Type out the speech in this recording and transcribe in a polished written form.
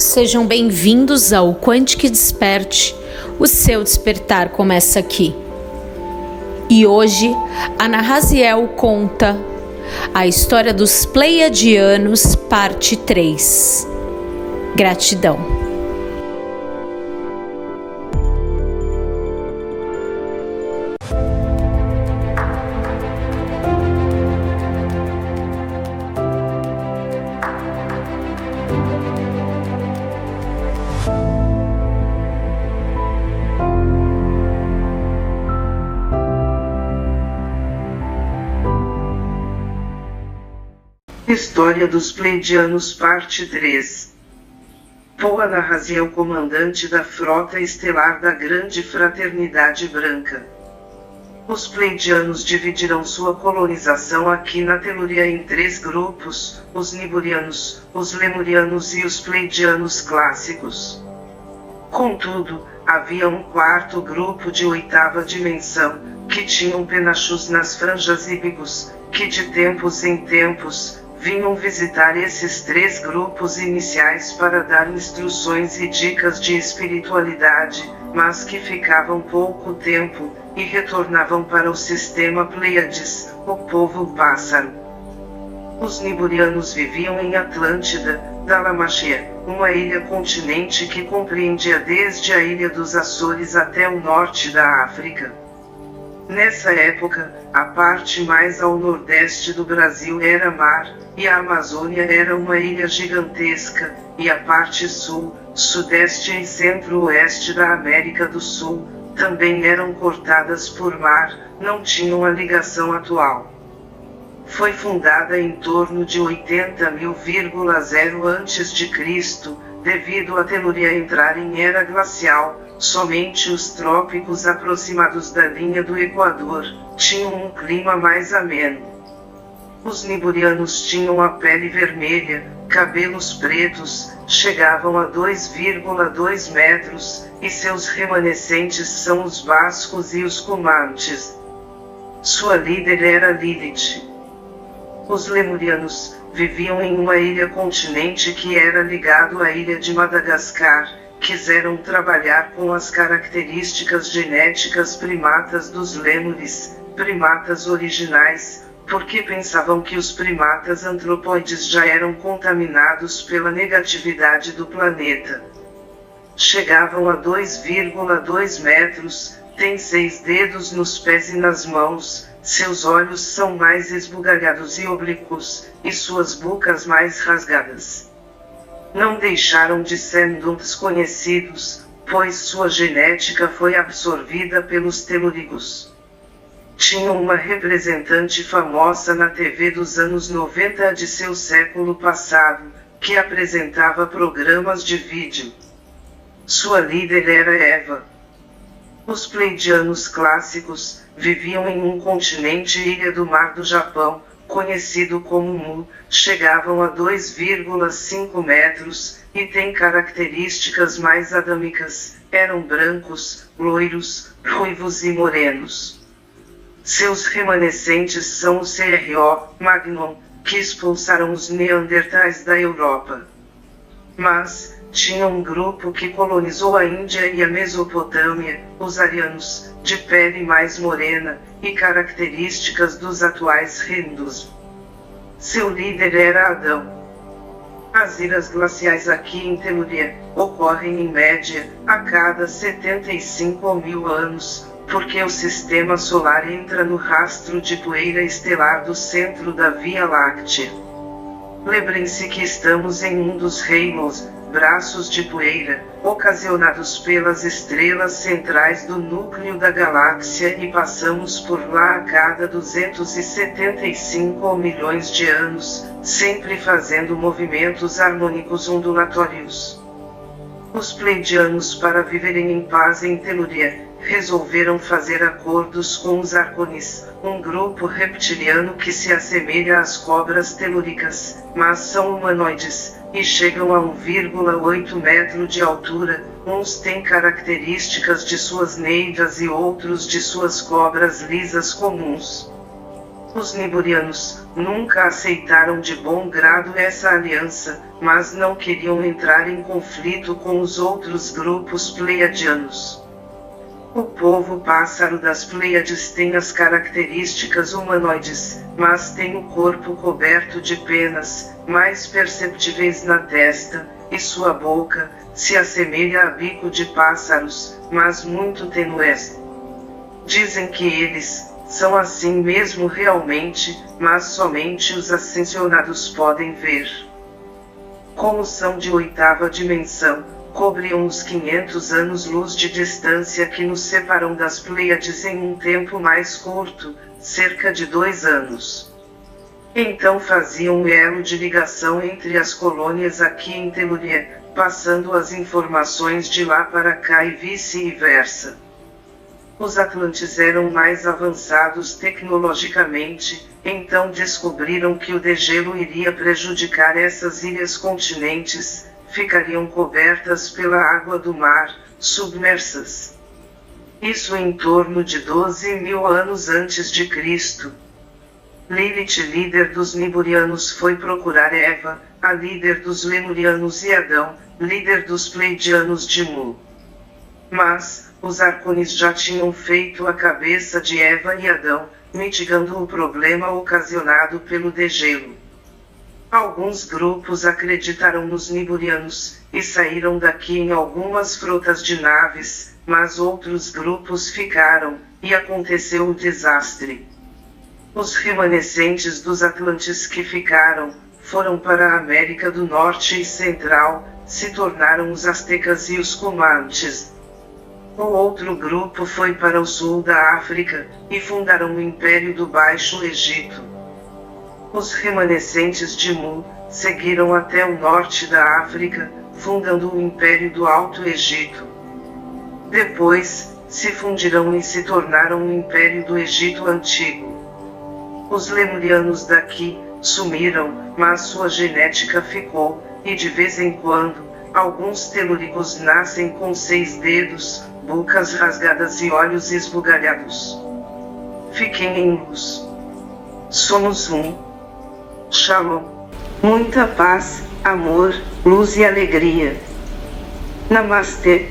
Sejam bem-vindos ao Quantic Desperte. O seu despertar começa aqui. E hoje, Ana Raziel conta a história dos Pleiadianos, parte 3. Gratidão. História dos Pleiadianos, parte 3. Ana Raziel, comandante da frota estelar da Grande Fraternidade Branca. Os Pleiadianos dividirão sua colonização aqui na Telúria em 3 grupos: os Niburianos, os Lemurianos e os Pleiadianos clássicos. Contudo, havia um 4º grupo de 8ª dimensão, que tinham penachos nas franjas e bigos, que de tempos em tempos vinham visitar esses 3 grupos iniciais para dar instruções e dicas de espiritualidade, mas que ficavam pouco tempo, e retornavam para o sistema Pleiades, o povo pássaro. Os Niburianos viviam em Atlântida, Dalmácia, uma ilha-continente que compreendia desde a ilha dos Açores até o norte da África. Nessa época, a parte mais ao nordeste do Brasil era mar, e a Amazônia era uma ilha gigantesca, e a parte sul, sudeste e centro-oeste da América do Sul também eram cortadas por mar, não tinham a ligação atual. Foi fundada em torno de 80.000 a.C., devido a Telúria entrar em era glacial. Somente os trópicos aproximados da linha do Equador tinham um clima mais ameno. Os Niburianos tinham a pele vermelha, cabelos pretos, chegavam a 2,2 metros, e seus remanescentes são os Bascos e os Comanches. Sua líder era Lilith. Os Lemurianos viviam em uma ilha-continente que era ligado à ilha de Madagascar. Quiseram trabalhar com as características genéticas primatas dos lêmures, primatas originais, porque pensavam que os primatas antropóides já eram contaminados pela negatividade do planeta. Chegavam a 2,2 metros, têm 6 dedos nos pés e nas mãos, seus olhos são mais esbugalhados e oblíquos, e suas bocas mais rasgadas. Não deixaram de ser desconhecidos, pois sua genética foi absorvida pelos telúricos. Tinham uma representante famosa na TV dos anos 90 de seu século passado, que apresentava programas de vídeo. Sua líder era Eva. Os Pleiadianos clássicos viviam em um continente ilha do mar do Japão, conhecido como Mu, chegavam a 2,5 metros, e têm características mais adâmicas, eram brancos, loiros, ruivos e morenos. Seus remanescentes são os CRO Magnon, que expulsaram os Neandertais da Europa. Mas tinha um grupo que colonizou a Índia e a Mesopotâmia, os arianos, de pele mais morena, e características dos atuais hindus. Seu líder era Adão. As eras glaciais aqui em Telúria ocorrem em média a cada 75.000 anos, porque o sistema solar entra no rastro de poeira estelar do centro da Via Láctea. Lembrem-se que estamos em um dos reinos, braços de poeira, ocasionados pelas estrelas centrais do núcleo da galáxia, e passamos por lá a cada 275 milhões de anos, sempre fazendo movimentos harmônicos ondulatórios. Os Pleiadianos, para viverem em paz em Telúria, resolveram fazer acordos com os Arcones, um grupo reptiliano que se assemelha às cobras telúricas, mas são humanoides, e chegam a 1,8 metro de altura. Uns têm características de suas neidas e outros de suas cobras lisas comuns. Os niburianos nunca aceitaram de bom grado essa aliança, mas não queriam entrar em conflito com os outros grupos pleiadianos. O povo pássaro das Pleiades tem as características humanoides, mas tem o corpo coberto de penas, mais perceptíveis na testa, e sua boca se assemelha a bico de pássaros, mas muito tenues. Dizem que eles são assim mesmo realmente, mas somente os ascensionados podem ver. Como são de oitava dimensão, cobriam os 500 anos-luz de distância que nos separam das Pleiades em um tempo mais curto, cerca de 2 anos. Então faziam um elo de ligação entre as colônias aqui em Telúria, passando as informações de lá para cá e vice-versa. Os Atlantes eram mais avançados tecnologicamente, então descobriram que o degelo iria prejudicar essas ilhas continentes, ficariam cobertas pela água do mar, submersas. Isso em torno de 12.000 anos antes de Cristo. Lilith, líder dos niburianos, foi procurar Eva, a líder dos lemurianos, e Adão, líder dos pleiadianos de Mu. Mas os arcones já tinham feito a cabeça de Eva e Adão, mitigando o problema ocasionado pelo degelo. Alguns grupos acreditaram nos niburianos, e saíram daqui em algumas frotas de naves, mas outros grupos ficaram, e aconteceu o desastre. Os remanescentes dos Atlantes que ficaram, foram para a América do Norte e Central, se tornaram os Aztecas e os Comanches. O outro grupo foi para o sul da África, e fundaram o Império do Baixo Egito. Os remanescentes de Mu seguiram até o norte da África, fundando o Império do Alto Egito. Depois, se fundiram e se tornaram o Império do Egito Antigo. Os lemurianos daqui sumiram, mas sua genética ficou, e de vez em quando, alguns telúricos nascem com 6 dedos, bocas rasgadas e olhos esbugalhados. Fiquem em luz. Somos um. Shalom. Muita paz, amor, luz e alegria. Namastê.